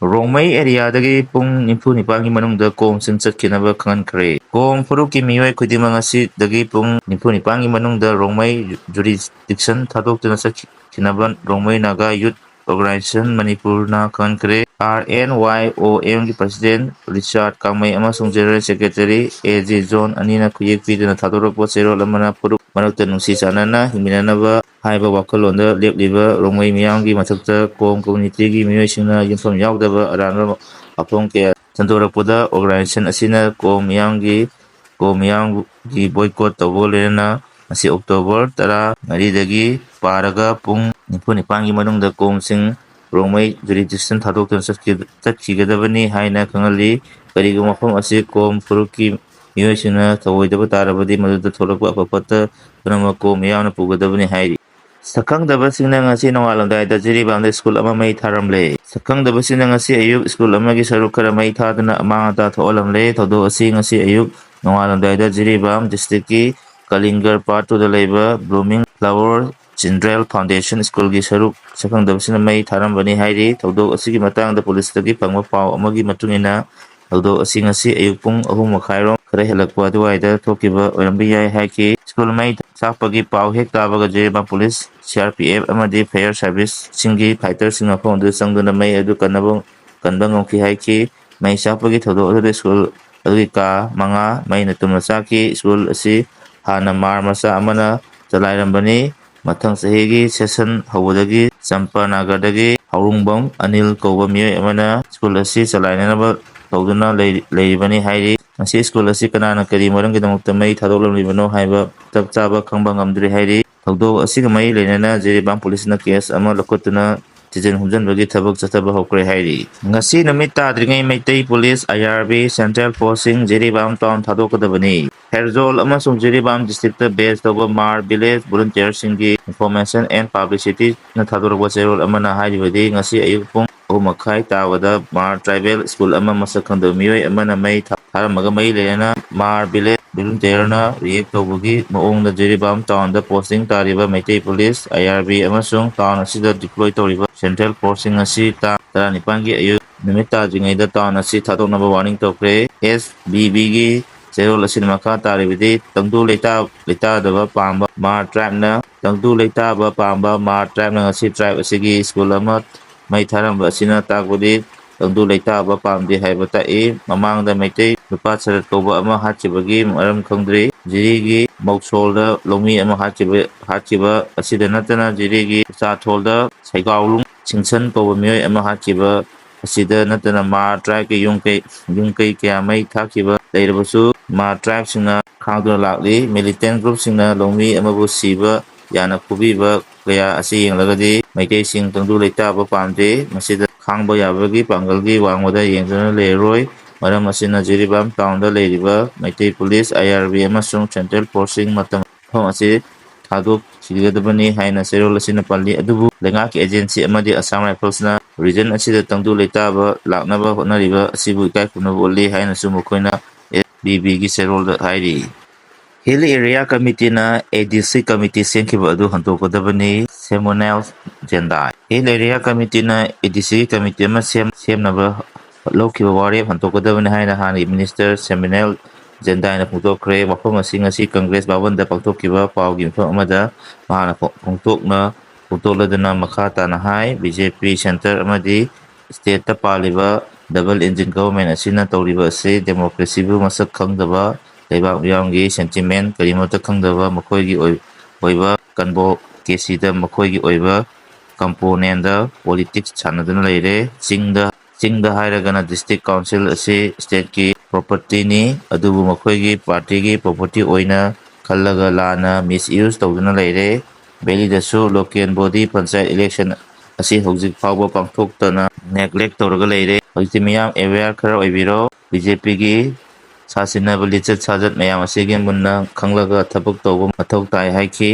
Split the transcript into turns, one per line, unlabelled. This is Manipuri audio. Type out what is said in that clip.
ꯔꯣꯡꯃꯩ ꯑꯦꯔꯤꯌꯥꯗꯒꯤ ꯄꯨꯡ nimfu-nipalꯒꯤ ꯃꯅꯨꯡꯗ ꯀꯣꯝꯁꯤꯡ ꯆꯠꯈꯤꯅꯕ ꯈꯪꯍꯟꯈ꯭ꯔꯦ꯫ ꯀꯣꯝ ꯐꯨꯔꯨꯞꯀꯤ ꯃꯤꯑꯣꯏ ꯈꯨꯗꯤꯡꯃꯛ ꯉꯁꯤꯗꯒꯤ ꯄꯨꯡ nimfu-nipalꯒꯤ ꯃꯅꯨꯡꯗ ꯔꯣꯡꯃꯩ ꯖꯨꯔꯤꯁꯗꯤꯛꯁꯟ ꯊꯥꯗꯣꯛꯇꯨꯅ ꯆꯠꯈꯤꯅꯕ ꯔꯣꯡꯃꯩ ꯅꯥꯒꯥ ꯌꯨꯠ ꯑꯣꯔꯒꯅꯥꯏꯖꯦꯁꯟ ꯃꯅꯤꯄꯨꯔꯅ ꯈꯪꯍꯟꯈ꯭ꯔꯦ꯫ RNYOMꯒꯤ ꯄ꯭ꯔꯁꯤꯗꯦꯟꯠ ꯔꯤꯆꯥꯔꯗ ꯀꯥꯡꯃꯩ ꯑꯃꯁꯨꯡ ꯖꯦꯅꯔꯦꯜ ꯁꯦꯀ꯭ꯔꯦꯇꯔꯤ ꯑꯦ.ꯖꯦ. ꯖꯣꯟ ꯑꯅꯤꯅ ꯈꯨꯌꯦꯛ ꯄꯤꯗꯨꯅ ꯊꯥꯗꯣꯔꯛꯄ ꯆꯦꯔꯣꯜ ꯑꯃꯅ ꯐꯨꯔꯨꯞ ꯃꯔꯛꯇ ꯅꯨꯡꯁꯤ ꯆꯥꯟꯅꯅ ꯍꯤꯡꯃꯤꯟꯅꯅꯕ ꯍꯥꯏꯕ ꯋꯥꯈꯜꯂꯣꯟꯗ ꯂꯦꯞꯂꯤꯕ ꯔꯣꯡꯃꯩ ꯃꯤꯌꯥꯝꯒꯤ ꯃꯊꯛꯇ ꯀꯣꯝ ꯀꯝꯃ꯭ꯌꯨꯅꯤꯇꯤꯒꯤ ꯃꯤꯑꯣꯏꯁꯤꯡꯅ ꯌꯨꯝꯐꯝ ꯌꯥꯎꯗꯕ ꯑꯔꯥꯟꯕ ꯋꯥꯐꯝ ꯀꯌꯥ ꯁꯟꯗꯣꯔꯛꯄꯗ ꯑꯣꯔꯒꯅꯥꯏꯖꯦꯁꯟ ꯑꯁꯤꯅ ꯀꯣꯝ ꯃꯤꯌꯥꯝꯒꯤ ꯕꯣꯏꯀꯣꯠ ꯇꯧꯕꯒ ꯂꯣꯏꯅꯅ ꯉꯁꯤ ꯑꯣꯛꯇꯣꯕꯔ 14ꯗꯒꯤ ꯄꯥꯔꯒ ꯄꯨꯡ nimfu-nipalꯒꯤ ꯃꯅꯨꯡꯗ ꯀꯣꯝꯁꯤꯡ ꯔꯣꯡꯃꯩ ꯖꯨꯔꯤꯁꯗꯤꯛꯁꯟ ꯊꯥꯗꯣꯛꯇꯨꯅ ꯆꯠꯈꯤꯒꯗꯕꯅꯤ ꯍꯥꯏꯅ ꯈꯪꯍꯜꯂꯤ꯫ ꯀꯔꯤꯒꯨꯝꯕ ꯃꯐꯝ ꯑꯁꯤ ꯀꯣꯝ ꯐꯨꯔꯨꯞꯀꯤ ꯃꯤꯑꯣꯏꯁꯤꯡꯅ ꯊꯧꯑꯣꯏꯗꯕ ꯇꯥꯔꯕꯗꯤ ꯃꯗꯨꯗ ꯊꯣꯛꯂꯛꯄ ꯑꯐ-ꯐꯠꯇ ꯄꯨꯝꯅꯃꯛ ꯀꯣꯝ ꯃꯤꯌꯥꯝꯅ ꯄꯨꯒꯗꯕꯅꯤ ꯍꯥꯏꯔꯤ꯫ ꯁꯛꯈꯪꯗꯕꯁꯤꯡꯅ ꯉꯁꯤ ꯅꯣꯡꯉꯥꯜꯂꯝꯗꯥꯏꯗ ꯖꯤꯔꯤꯕꯥꯝꯗ ꯁ꯭ꯀꯨꯜ ꯑꯃ ꯃꯩ ꯊꯥꯔꯝꯂꯦ꯫ ꯁꯛꯈꯪꯗꯕꯁꯤꯡꯅ ꯉꯁꯤ ꯑꯌꯨꯛ ꯁ꯭ꯀꯨꯜ ꯑꯃꯒꯤ ꯁꯔꯨꯛ ꯈꯔ ꯃꯩ ꯊꯥꯗꯨꯅ ꯑꯃꯥꯡ-ꯑꯇꯥ ꯊꯣꯛꯍꯜꯂꯝꯂꯦ꯫ ꯊꯧꯗꯣꯛ ꯑꯁꯤ ꯉꯁꯤ ꯑꯌꯨꯛ ꯅꯣꯡꯉꯥꯜꯂꯝꯗꯥꯏꯗ ꯖꯤꯔꯤꯕꯥꯝ ꯗꯤꯁꯇ꯭ꯔꯤꯛꯀꯤ ꯀꯂꯤꯡꯒꯔ ꯄꯥꯔꯠ 2ꯗ ꯂꯩꯕ ꯕ꯭ꯂꯨꯃꯤꯡ ꯐ꯭ꯂꯥꯋꯔ ꯆꯤꯜꯗ꯭ꯔꯦꯟ ꯐꯥꯎꯟꯗꯦꯁꯟ ꯁ꯭ꯀꯨꯜꯒꯤ ꯁꯔꯨꯛ ꯁꯛꯈꯪꯗꯕꯁꯤꯡꯅ ꯃꯩ ꯊꯥꯔꯝꯕꯅꯤ ꯍꯥꯏꯔꯤ꯫ ꯊꯧꯗꯣꯛ ꯑꯁꯤꯒꯤ ꯃꯇꯥꯡꯗ ꯄꯨꯂꯤꯁꯇꯒꯤ ꯐꯪꯕ ꯄꯥꯎ ꯑꯃꯒꯤ ꯃꯇꯨꯡꯏꯟꯅ ꯊꯧꯗꯣꯛ ꯑꯁꯤ ꯉꯁꯤ ꯑꯌꯨꯛ ꯄꯨꯡ 3:30 ꯈꯔ ꯍꯦꯜꯂꯛꯄ ꯑꯗꯨꯋꯥꯏꯗ ꯊꯣꯛꯈꯤꯕ ꯑꯣꯏꯔꯝꯕ ꯌꯥꯏ ꯍꯥꯏꯈꯤ꯫ ꯁ꯭ꯀꯨꯜ ꯃꯩ ꯆꯥꯛꯄꯒꯤ ꯄꯥꯎ ꯍꯦꯛ ꯇꯥꯕꯒ ꯖꯤꯔꯤꯕꯥꯝ ꯄꯨꯂꯤꯁ, ꯁꯤ.ꯑꯥꯔ.ꯄꯤ.ꯑꯦꯐ ꯑꯃꯗꯤ ꯐꯥꯌꯔ ꯁꯥꯔꯚꯤꯁꯁꯤꯡꯒꯤ ꯐꯥꯏꯇꯔꯁꯤꯡꯅ ꯃꯐꯝ ꯑꯗꯨꯗ ꯆꯪꯗꯨꯅ ꯃꯩ ꯑꯗꯨ ꯀꯟꯕ ꯉꯝꯈꯤ ꯍꯥꯏꯈꯤ꯫ ꯃꯩ ꯆꯥꯛꯄꯒꯤ ꯊꯧꯗꯣꯛ ꯑꯗꯨꯗ ꯁ꯭ꯀꯨꯜ ꯑꯗꯨꯒꯤ ꯀꯥ 5 ꯃꯩꯅ ꯇꯨꯝꯅ ꯆꯥꯛꯈꯤ꯫ ꯁ꯭ꯀꯨꯜ ꯑꯁꯤ ꯍꯥꯟꯅ ꯃꯥꯔ ꯃꯆꯥ ꯑꯃꯅ ꯆꯂꯥꯏꯔꯝꯕꯅꯤ꯫ ꯃꯊꯪ ꯆꯍꯤꯒꯤ ꯁꯦꯁꯟ ꯍꯧꯕꯗꯒꯤ ꯆꯝꯄꯥꯅꯒꯔꯗꯒꯤ ꯍꯥꯎꯔꯨꯡꯕꯝ ꯑꯅꯤꯜ ꯀꯧꯕ ꯃꯤꯑꯣꯏ ꯑꯃꯅ ꯁ꯭ꯀꯨꯜ ꯑꯁꯤ ꯆꯂꯥꯏꯅꯅꯕ ꯇꯧꯗꯨꯅ ꯂꯩꯔꯤꯕꯅꯤ ꯍꯥꯏꯔꯤ꯫ ꯉꯁꯤ ꯁ꯭ꯀꯨꯜ ꯑꯁꯤ ꯀꯅꯥꯅ ꯀꯔꯤ ꯃꯔꯝꯒꯤꯗꯃꯛꯇ ꯃꯩ ꯊꯥꯗꯣꯛꯂꯝꯂꯤꯕꯅꯣ ꯍꯥꯏꯕ ꯆꯞ ꯆꯥꯕ ꯈꯪꯕ ꯉꯝꯗ꯭ꯔꯤ ꯍꯥꯏꯔꯤ꯫ ꯊꯧꯗꯣꯛ ꯑꯁꯤꯒ ꯃꯔꯤ ꯂꯩꯅꯅ ꯖꯤꯔꯤꯕꯥꯝ ꯄꯨꯂꯤꯁꯅ ꯀꯦꯁ ꯑꯃ ꯂꯧꯈꯠꯇꯨꯅ ꯊꯤꯖꯤꯟ ꯍꯨꯝꯖꯤꯟꯕꯒꯤ ꯊꯕꯛ ꯆꯠꯊꯕ ꯍꯧꯈ꯭ꯔꯦ ꯍꯥꯏꯔꯤ꯫ ꯉꯁꯤ ꯅꯨꯃꯤꯠ ꯇꯥꯗ꯭ꯔꯤꯉꯩ ꯃꯩꯇꯩ ꯄꯨꯂꯤꯁ, ꯑꯥꯏ.ꯑꯥꯔ.ꯕꯤ, ꯁꯦꯟꯇ꯭ꯔꯦꯜ ꯐꯣꯔꯁꯁꯤꯡ ꯖꯤꯔꯤꯕꯥꯝ ꯇꯥꯎꯟ ꯊꯥꯗꯣꯛꯀꯗꯕꯅꯤ꯫ ꯐꯦꯔꯖꯣꯜ ꯑꯃꯁꯨꯡ ꯖꯤꯔꯤꯕꯥꯝ ꯗꯤꯁꯇ꯭ꯔꯤꯛꯇ ꯕꯦꯖ ꯇꯧꯕ ꯃꯥꯔ ꯚꯤꯂꯦꯖ ꯚꯣꯂꯨꯟꯇꯤꯌꯔꯁꯤꯡꯒꯤ ꯏꯟꯐꯣꯔꯃꯦꯁꯟ ꯑꯦꯟꯗ ꯄꯕ꯭ꯂꯤꯁꯤꯇꯤꯅ ꯊꯥꯗꯣꯔꯛꯄ ꯆꯦꯔꯣꯜ ꯑꯃꯅ ꯍꯥꯏꯔꯤꯕꯗꯤ ꯉꯁꯤ ꯑꯌꯨꯛ ꯄꯨꯡ 3:30 ꯇꯥꯕꯗ ꯃꯥꯔ ꯇ꯭ꯔꯥꯏꯕꯦꯜ ꯁ꯭ꯀꯨꯜ ꯑꯃ ꯃꯁꯛ ꯈꯪꯗꯕ ꯃꯤꯑꯣꯏ ꯑꯃꯅ ꯃꯩ ꯊꯥꯔꯝꯕꯒ ꯃꯔꯤ ꯂꯩꯅꯅ ꯃꯥꯔ ꯚꯤꯂꯦꯖ ꯚꯣꯂꯨꯟꯇꯤꯌꯔꯅ ꯔꯤꯑꯦꯛ ꯇꯧꯕꯒꯤ ꯃꯑꯣꯡꯗ ꯖꯤꯔꯤꯕꯥꯝ ꯇꯥꯎꯟꯗ ꯄꯣꯁꯇꯤꯡ ꯇꯥꯔꯤꯕ ꯃꯩꯇꯩ ꯄꯨꯂꯤꯁ, ꯑꯥꯏ.ꯑꯥꯔ.ꯕꯤ ꯑꯃꯁꯨꯡ ꯇꯥꯎꯟ ꯑꯁꯤꯗ ꯗꯤꯄ꯭ꯂꯣꯏ ꯇꯧꯔꯤꯕ ꯁꯦꯟꯇ꯭ꯔꯦꯜ ꯐꯣꯔꯁꯁꯤꯡ ꯉꯁꯤ ꯇꯥꯡ 19ꯒꯤ ꯑꯌꯨꯛ ꯅꯨꯃꯤꯠ ꯇꯥꯗ꯭ꯔꯤꯉꯩꯗ ꯇꯥꯎꯟ ꯑꯁꯤ ꯊꯥꯗꯣꯛꯅꯕ ꯋꯥꯔꯅꯤꯡ ꯇꯧꯈ꯭ꯔꯦ꯫ ꯑꯦꯁ.ꯕꯤ.ꯕꯤꯒꯤ ꯆꯦꯔꯣꯜ ꯑꯁꯤꯅ ꯃꯈꯥ ꯇꯥꯔꯤꯕꯗꯤ ꯇꯪꯗꯨ ꯂꯩꯇꯥꯗꯕ ꯄꯥꯝꯕ ꯃꯥꯔ ꯇ꯭ꯔꯥꯏꯕꯅ ꯉꯁꯤ ꯇ꯭ꯔꯥꯏꯕ ꯑꯁꯤꯒꯤ ꯁ꯭ꯀꯨꯜ ꯑꯃ ꯃꯩ ꯊꯥꯔꯝꯕ ꯑꯁꯤꯅ ꯇꯥꯛꯄꯗꯤ ꯇꯪꯗꯨ ꯂꯩꯇꯥꯕ ꯄꯥꯝꯗꯦ ꯍꯥꯏꯕ ꯇꯥꯛꯏ꯫ ꯃꯃꯥꯡꯗ ꯃꯩꯇꯩ ꯅꯨꯄꯥ ꯁꯔꯠ ꯀꯧꯕ ꯑꯃ ꯍꯥꯠꯈꯤꯕꯒꯤ ꯃꯔꯝ ꯈꯪꯗ꯭ꯔꯤ꯫ ꯖꯤꯔꯤꯒꯤ ꯃꯧꯁꯣꯜꯗ ꯂꯧꯃꯤ ꯑꯃ ꯍꯥꯠꯈꯤꯕ ꯑꯁꯤꯗ ꯅꯠꯇꯅ ꯖꯤꯔꯤꯒꯤ ꯆꯥꯊꯣꯜꯗ ꯁꯩꯒꯥꯎꯂꯨꯡ ꯁꯤꯡꯁꯟ ꯀꯧꯕ ꯃꯤꯑꯣꯏ ꯑꯃ ꯍꯥꯠꯈꯤꯕ ꯑꯁꯤꯗ ꯅꯠꯇꯅ ꯃꯥꯔ ꯇ꯭ꯔꯥꯏꯕꯀꯤ ꯌꯨꯝꯀꯩ ꯀꯌꯥ ꯃꯩ ꯊꯥꯈꯤꯕ ꯂꯩꯔꯕꯁꯨ ꯃꯥꯔ ꯇ꯭ꯔꯥꯏꯕꯁꯤꯡꯅ ꯈꯥꯡꯗꯨꯅ ꯂꯥꯛꯂꯤ꯫ ꯃꯤꯂꯤꯇꯦꯟꯠ ꯒ꯭ꯔꯨꯞꯁꯤꯡꯅ ꯂꯧꯃꯤ ꯑꯃꯕꯨ ꯁꯤꯕ ꯌꯥꯅ ꯐꯨꯕꯤꯕ ꯀꯌꯥ ꯑꯁꯤ ꯌꯦꯡꯂꯒꯗꯤ ꯃꯩꯇꯩꯁꯤꯡ ꯇꯪꯗꯨ ꯂꯩꯇꯥꯕ ꯄꯥꯝꯗꯦ꯫ ꯃꯁꯤꯗ ꯈꯥꯡꯕ ꯌꯥꯕꯒꯤ ꯄꯥꯡꯒꯜꯒꯤ ꯋꯥꯡꯃꯗ ꯌꯦꯡꯗꯨꯅ ꯂꯩꯔꯔꯣꯏ꯫ ꯃꯔꯝ ꯑꯁꯤꯅ ꯖꯤꯔꯤꯕꯥꯝ ꯇꯥꯎꯟꯗ ꯂꯩꯔꯤꯕ ꯃꯩꯇꯩ ꯄꯨꯂꯤꯁ, ꯑꯥꯏ.ꯑꯥꯔ.ꯕꯤ ꯑꯃꯁꯨꯡ ꯁꯦꯟꯇ꯭ꯔꯦꯜ ꯐꯣꯔꯁꯁꯤꯡ ꯃꯐꯝ ꯑꯁꯤ ꯊꯥꯗꯣꯛꯈꯤꯒꯗꯕꯅꯤ ꯍꯥꯏꯅ ꯆꯦꯔꯣꯜ ꯑꯁꯤꯅ ꯄꯜꯂꯤ꯫ ꯑꯗꯨꯕꯨ ꯂꯩꯉꯥꯛꯀꯤ ꯑꯦꯖꯦꯟꯁꯤ ꯑꯃꯗꯤ ꯑꯁꯥꯝ ꯔꯥꯏꯐꯜꯁꯅ ꯔꯤꯖꯟ ꯑꯁꯤꯗ ꯇꯪꯗꯨ ꯂꯩꯇꯥꯕ ꯂꯥꯛꯅꯕ ꯍꯣꯠꯅꯔꯤꯕ ꯑꯁꯤꯕꯨ ꯏꯀꯥꯏꯈꯨꯝꯅꯕ ꯎꯠꯂꯤ ꯍꯥꯏꯅꯁꯨ ꯃꯈꯣꯏꯅ ꯑꯦꯁ.ꯕꯤ.ꯕꯤꯒꯤ ꯆꯦꯔꯣꯜꯗ ꯍꯥꯏꯔꯤ꯫ ꯍꯤꯜ ꯑꯦꯔꯤꯌꯥ ꯀꯃꯤꯇꯤꯅ ꯑꯦ.ꯗꯤ.ꯁꯤ ꯀꯃꯤꯇꯤ ꯁꯦꯝꯈꯤꯕ ꯑꯗꯨ ꯍꯟꯗꯣꯛꯀꯗꯕꯅꯤ꯫ ꯁꯦꯃꯨꯅꯦꯜ ꯖꯦꯟꯗꯥꯏ꯫ ꯍꯤꯜ ꯑꯦꯔꯤꯌꯥ ꯀꯃꯤꯇꯤꯅ ꯑꯦ.ꯗꯤ.ꯁꯤ ꯀꯃꯤꯇꯤ ꯑꯃ ꯁꯦꯝꯅꯕ ꯂꯧꯈꯤꯕ ꯋꯥꯔꯦꯞ ꯍꯟꯗꯣꯛꯀꯗꯕꯅꯤ ꯍꯥꯏꯅ ꯍꯥꯟꯅꯒꯤ ꯃꯤꯅꯤꯁꯇꯔ ꯁꯦꯃꯨꯅꯦꯜ ꯖꯦꯟꯗꯥꯏꯅ ꯐꯣꯡꯗꯣꯛꯈ꯭ꯔꯦ꯫ ꯋꯥꯐꯝ ꯑꯁꯤ ꯉꯁꯤ ꯀꯪꯒ꯭ꯔꯦꯁ ꯚꯕꯟꯗ ꯄꯥꯡꯊꯣꯛꯈꯤꯕ ꯄꯥꯎꯒꯤ ꯃꯤꯐꯝ ꯑꯃꯗ ꯃꯍꯥꯛꯅ ꯐꯣꯡꯗꯣꯛꯂꯗꯨꯅ ꯃꯈꯥ ꯇꯥꯅ ꯍꯥꯏ ꯕꯤ.ꯖꯦ.ꯄꯤ ꯁꯦꯟꯇꯔ ꯑꯃꯗꯤ ꯁ꯭ꯇꯦꯠꯇ ꯄꯥꯜꯂꯤꯕ ꯗꯕꯜ ꯏꯟꯖꯤꯟ ꯒꯚꯔꯟꯃꯦꯟꯠ ꯑꯁꯤꯅ ꯇꯧꯔꯤꯕ ꯑꯁꯤ ꯗꯦꯃꯣꯀ꯭ꯔꯦꯁꯤꯕꯨ ꯃꯁꯛ ꯈꯪꯗꯕ, ꯂꯩꯕꯥꯛ ꯃꯤꯌꯥꯝꯒꯤ ꯁꯦꯟꯇꯤꯃꯦꯟꯠ ꯀꯔꯤꯃꯠꯇ ꯈꯪꯗꯕ, ꯃꯈꯣꯏꯒꯤ ꯑꯣꯏꯕ ꯀꯟꯚꯣꯀꯦꯁꯤꯗ ꯃꯈꯣꯏꯒꯤ ꯑꯣꯏꯕ ꯀꯝꯄꯣꯅꯦꯟꯠꯗ ꯄꯣꯂꯤꯇꯤꯛꯁ ꯁꯥꯟꯅꯗꯨꯅ ꯂꯩꯔꯦ꯫ ꯆꯤꯡꯗ ꯍꯥꯏꯔꯒꯅ ꯗꯤꯁꯇ꯭ꯔꯤꯛ ꯀꯥꯎꯟꯁꯤꯜ ꯑꯁꯤ ꯁ꯭ꯇꯦꯠꯀꯤ ꯄ꯭ꯔꯣꯄꯔꯇꯤꯅꯤ, ꯑꯗꯨꯕꯨ ꯃꯈꯣꯏꯒꯤ ꯄꯥꯔꯇꯤꯒꯤ ꯄ꯭ꯔꯣꯄꯔꯇꯤ ꯑꯣꯏꯅ ꯈꯜꯂꯒ ꯂꯥꯟꯅ ꯃꯤꯁꯏꯌꯨꯖ ꯇꯧꯗꯨꯅ ꯂꯩꯔꯦ꯫ ꯚꯦꯂꯤꯗꯁꯨ ꯂꯣꯀꯦꯜ ꯕꯣꯗꯤ ꯄꯟꯆꯥꯌꯠ ꯏꯂꯦꯛꯁꯟ ꯑꯁꯤ ꯍꯧꯖꯤꯛ ꯐꯥꯎꯕ ꯄꯥꯡꯊꯣꯛꯇꯅ ꯅꯦꯒ꯭ꯂꯦꯛ ꯇꯧꯔꯒ ꯂꯩꯔꯦ꯫ ꯍꯧꯖꯤꯛꯇꯤ ꯃꯤꯌꯥꯝ ꯑꯦꯋꯦꯌꯔ ꯈꯔ ꯑꯣꯏꯕꯤꯔꯣ꯫ ꯕꯤ.ꯖꯦ.ꯄꯤꯒꯤ ꯁꯥꯁꯤꯟꯅꯕ ꯂꯤꯆꯠ ꯁꯥꯖꯠ ꯃꯌꯥꯝ ꯑꯁꯤꯒꯤ ꯃꯨꯟꯅ ꯈꯪꯂꯒ ꯊꯕꯛ ꯇꯧꯕ ꯃꯊꯧ ꯇꯥꯏ ꯍꯥꯏꯈꯤ꯫